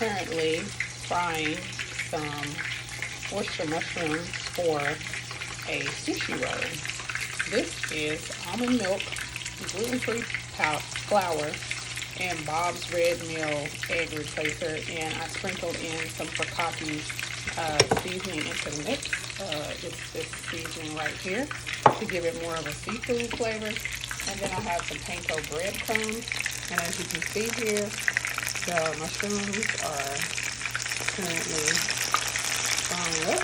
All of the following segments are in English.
currently frying some oyster mushrooms for a sushi roll. This is almond milk, gluten-free flour, and Bob's Red Mill egg replacer. And I sprinkled in some Fakaki seasoning into the mix. It's this seasoning right here to give it more of a seafood flavor. And then I have some panko breadcrumbs. And as you can see here, the mushrooms are currently frying up.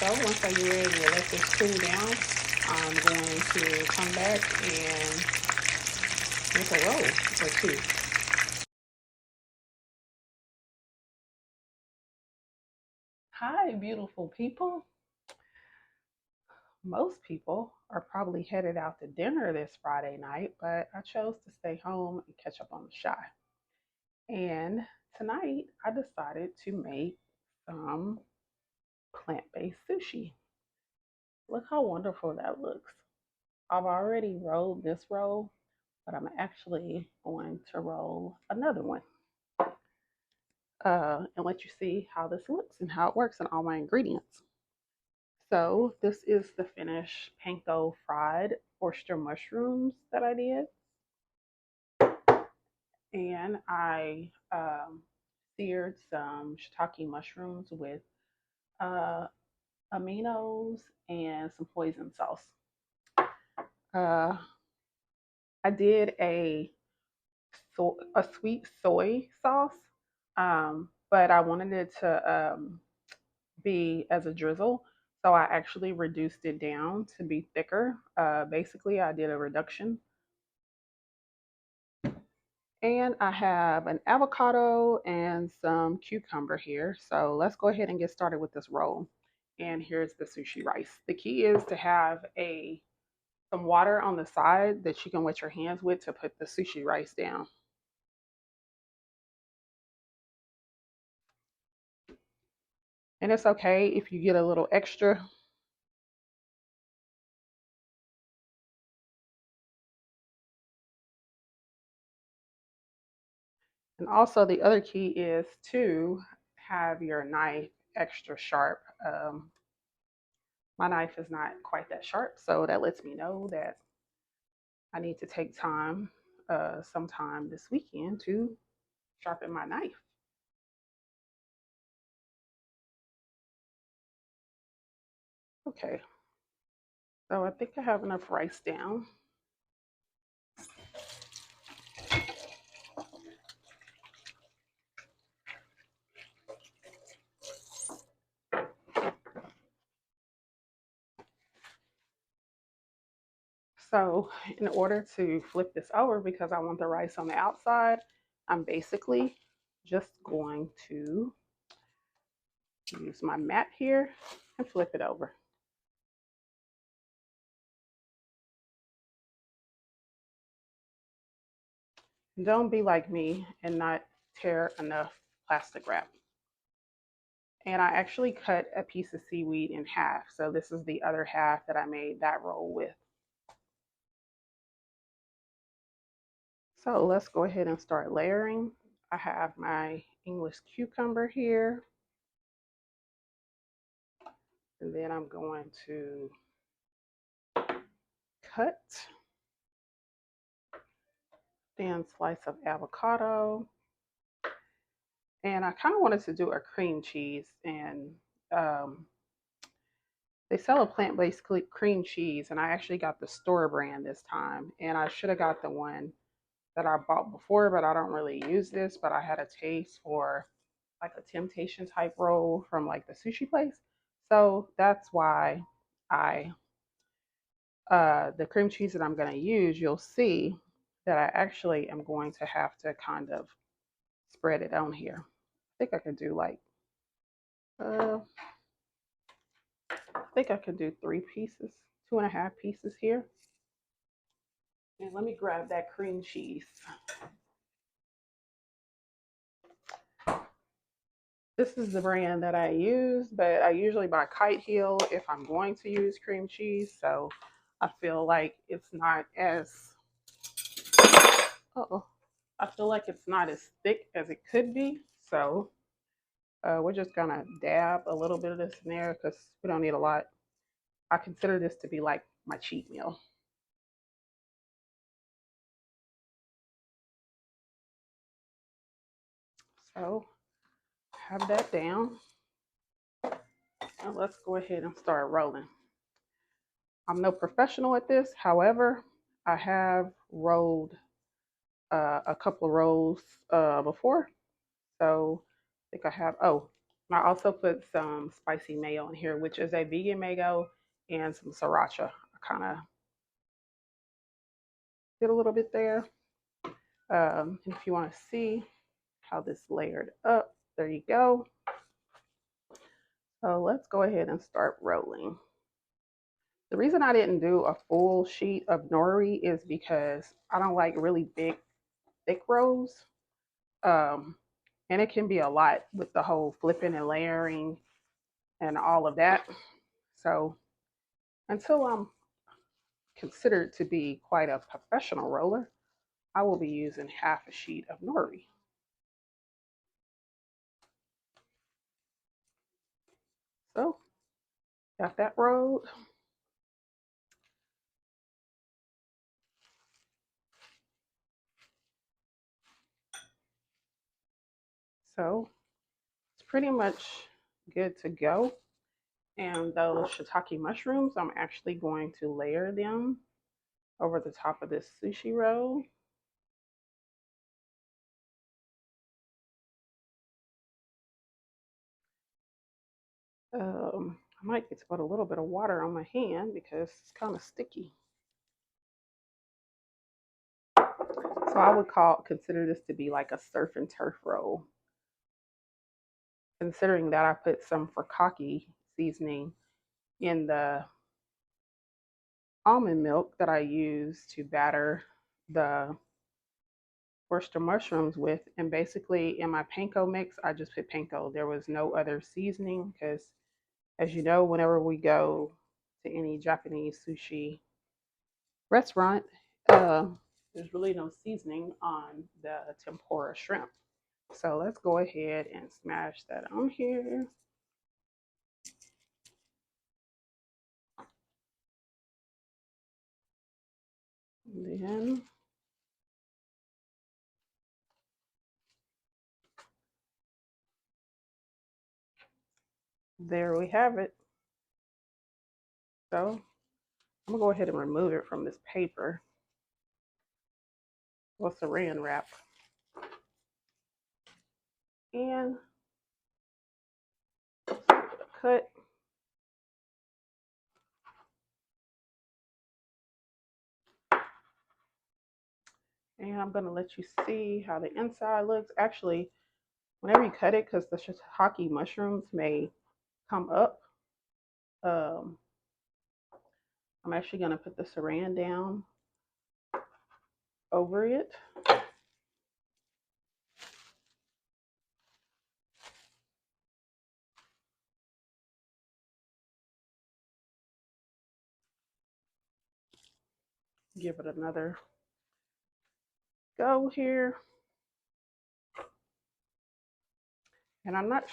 So once I get ready to let this cool down, I'm going to come back and make a roll or two. Hi, beautiful people. Most people are probably headed out to dinner this Friday night, but I chose to stay home and catch up on the shy. And tonight I decided to make some plant-based sushi. Look how wonderful that looks. I've already rolled this roll, but I'm actually going to roll another one and let you see how this looks and how it works and all my ingredients. So this is the finished panko fried oyster mushrooms that I did. And I seared some shiitake mushrooms with uh, aminos and some hoisin sauce. Uh, I did a sweet soy sauce, but I wanted it to be as a drizzle. So I actually reduced it down to be thicker. Basically, I did a reduction. And I have an avocado and some cucumber here. So let's go ahead and get started with this roll. And here's the sushi rice. The key is to have some water on the side that you can wet your hands with to put the sushi rice down. And it's okay if you get a little extra. And also the other key is to have your knife extra sharp. My knife is not quite that sharp, so that lets me know that I need to take time sometime this weekend to sharpen my knife. Okay, so I think I have enough rice down. So in order to flip this over, because I want the rice on the outside, I'm basically just going to use my mat here and flip it over. Don't be like me and not tear enough plastic wrap. And I actually cut a piece of seaweed in half. So this is the other half that I made that roll with. So let's go ahead and start layering. I have my English cucumber here. And then I'm going to cut thin slice of avocado. And I kind of wanted to do a cream cheese. And um, they sell a plant-based cream cheese. And I actually got the store brand this time. And I should have got the one that I bought before, but I don't really use this. But I had a taste for like a temptation type roll from like the sushi place. So that's why I the cream cheese that I'm going to use, you'll see that I actually am going to have to kind of spread it on here. I think I could do like I think I could do 3 pieces, 2.5 pieces here. And let me grab that cream cheese. This is the brand that I use, but I usually buy Kite Hill if I'm going to use cream cheese. So I feel like it's not as, uh-oh, I feel like it's not as thick as it could be. So we're just gonna dab a little bit of this in there because we don't need a lot. I consider this to be like my cheat meal. So have that down. And let's go ahead and start rolling. I'm no professional at this. However, I have rolled a couple of rolls before. So I think I have, oh, I also put some spicy mayo in here, which is a vegan mayo and some sriracha. I kind of did a little bit there. And if you want to see how this layered up, there you go. So let's go ahead and start rolling. The reason I didn't do a full sheet of nori is because I don't like really big, thick rolls. Um, and it can be a lot with the whole flipping and layering and all of that. So until I'm considered to be quite a professional roller, I will be using half a sheet of nori. So got that rolled. So it's pretty much good to go. And those shiitake mushrooms, I'm actually going to layer them over the top of this sushi roll. I might get to put a little bit of water on my hand because it's kind of sticky. So I would consider this to be like a surf and turf roll. Considering that I put some furikake seasoning in the almond milk that I use to batter the oyster mushrooms with. And basically in my panko mix, I just put panko. There was no other seasoning because, as you know, whenever we go to any Japanese sushi restaurant, uh, there's really no seasoning on the tempura shrimp. So let's go ahead and smash that on here. And then there we have it. So I'm gonna go ahead and remove it from this paper. Well, saran wrap. And cut. And I'm gonna let you see how the inside looks. Actually, whenever you cut it, because the shiitake mushrooms may come up, um, I'm actually gonna put the saran down over it. Give it another go here. And I'm not,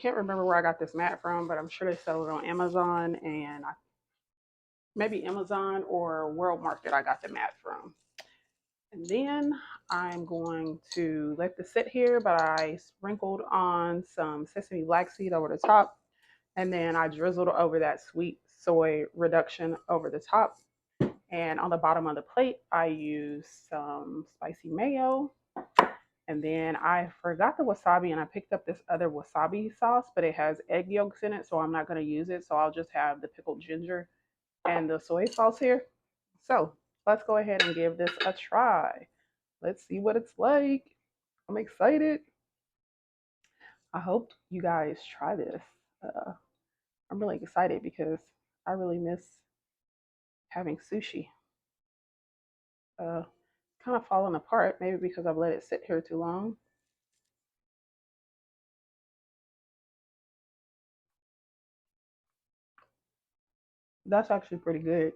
can't remember where I got this mat from, but I'm sure they sell it on Amazon and maybe Amazon or World Market I got the mat from. And then I'm going to let this sit here, but I sprinkled on some sesame black seed over the top. And then I drizzled over that sweet soy reduction over the top. And on the bottom of the plate, I used some spicy mayo. And then I forgot the wasabi and I picked up this other wasabi sauce, but it has egg yolks in it, so I'm not going to use it. So I'll just have the pickled ginger and the soy sauce here. So let's go ahead and give this a try. Let's see what it's like. I'm excited. I hope you guys try this. I'm really excited because I really miss having sushi. Uh, kind of falling apart, maybe because I've let it sit here too long. That's actually pretty good.